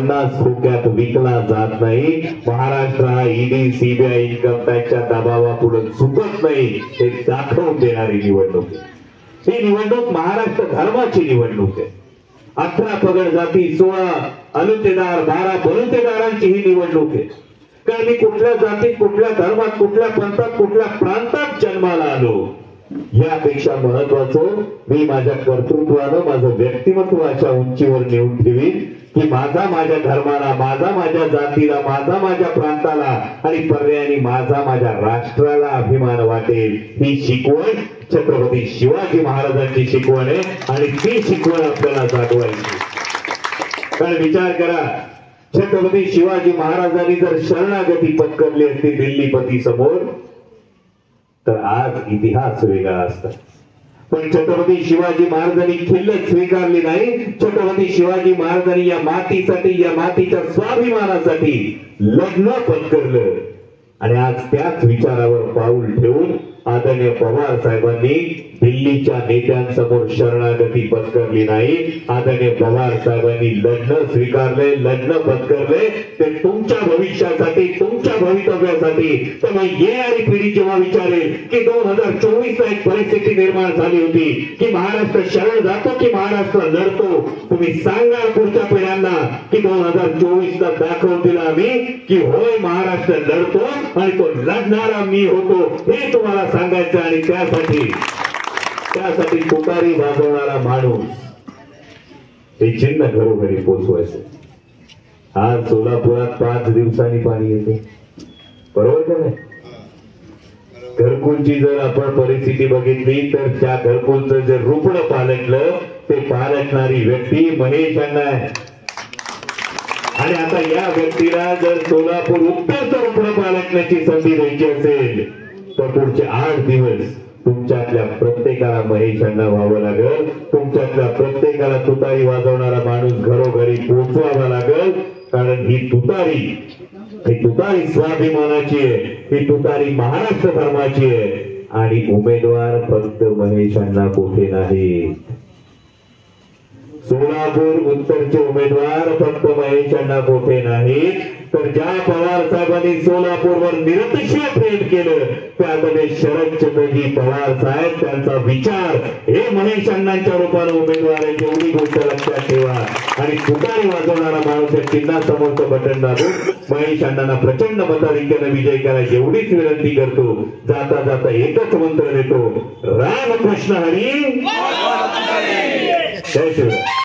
50 खोक्यात विकला जात नाही. महाराष्ट्र हा ईडी सीबीआय इन्कम टॅक्सच्या दबावापुढे झुकत नाही हे दाखवून देणारी निवडणूक आहे. ही निवडणूक महाराष्ट्र धर्माची निवडणूक आहे. 18 पगड जाती, 16 अनुतेदार, 12 बलुतेदारांची ही निवडणूक आहे. कारण मी कुठल्या जातीत, कुठल्या धर्मात, कुठल्या पंथात, कुठल्या प्रांतात जन्माला आलो यापेक्षा महत्वाचं मी माझ्या कर्तृत्वानं माझं व्यक्तिमत्वाच्या उंचीवर नेऊन ठेवीन की माझा माझ्या धर्माला, माझा माझ्या जातीला, माझा माझ्या प्रांताला आणि पर्यायाने माझा माझ्या राष्ट्राला अभिमान वाटेल. ही शिकवण छत्रपती शिवाजी महाराजांची शिकवण आहे आणि ती शिकवण आपल्याला जागवायची. कारण विचार करा, छत्रपती शिवाजी महाराजांनी जर शरणागती पत्करली असती दिल्लीपती समोर तर आज इतिहास वेगळा असता. पण छत्रपती शिवाजी महाराजांनी खिल्लत स्वीकारली नाही. छत्रपती शिवाजी महाराजांनी या मातीसाठी, या मातीच्या स्वाभिमानासाठी लढणं पत्करलं आणि आज त्याच विचारावर पाऊल ठेवून आदरणीय पवार साहेबांनी दिल्लीच्या नेत्यांसमोर शरणागती पत्करली नाही. आदरणीय पवार साहेबांनी लढणं स्वीकारले, लढणं पत्करले. ते तुमच्या भविष्यासाठी, तुमच्या भवितव्यासाठी. तर येणारी पिढी जेव्हा विचारेल की 2024 ला एक परिस्थिती निर्माण झाली होती की महाराष्ट्र शरण जातो की महाराष्ट्र लढतो, तुम्ही सांगा पुढच्या पिढ्यांना की 2024 ला दाखवून दिला आम्ही की होय महाराष्ट्र लढतो आणि तो लढणारा मी होतो हे तुम्हाला सांगायचं. आणि त्यासाठी तुतारी वाजवणारा माणूस हे चिन्ह घरोघरी पोचवायचं. आज सोलापुरात 5 दिवसांनी पाणी येते, बरोबर का नाही? घरकुलची जर आपण परिस्थिती बघितली तर त्या घरकुलचं जर रुपडं पालटलं ते पालटणारी व्यक्ती महेश अण्णा आहे. आणि आता या व्यक्तीला जर सोलापूर उत्तरचं रुपडं पालटण्याची संधी द्यायची असेल तर पुढचे 8 दिवस तुमच्यातल्या प्रत्येकाला महेश अण्णा व्हावं लागेल. तुमच्यातल्या प्रत्येकाला तुतारी वाजवणारा माणूस घरोघरी पोहोचवावा लागेल. कारण ही तुतारी स्वाभिमानाची आहे, ही तुतारी महाराष्ट्र धर्माची आहे. आणि उमेदवार फक्त महेश अण्णा कोठे नाहीत. सोलापूर उत्तरचे उमेदवार फक्त महेश अण्णा कोठे नाहीत तर ज्या पवार साहेबांनी सोलापूरवर निरतिशय प्रेम केलं त्यामध्ये शरदचंद्रजी पवार साहेब, त्यांचा विचार हे महेश अण्णांच्या रूपाने उमेदवार आहे. एवढी गोष्ट लक्षात ठेवा. आणि तुतारी वाजवणारा माणूस या चिन्हासमोरचं बटन दाबून महेश अण्णांना प्रचंड मताधिक्याने विजय करायची एवढीच विनंती करतो. जाता जाता एकच मंत्र देतो, रामकृष्ण हरी, जय शिवराय.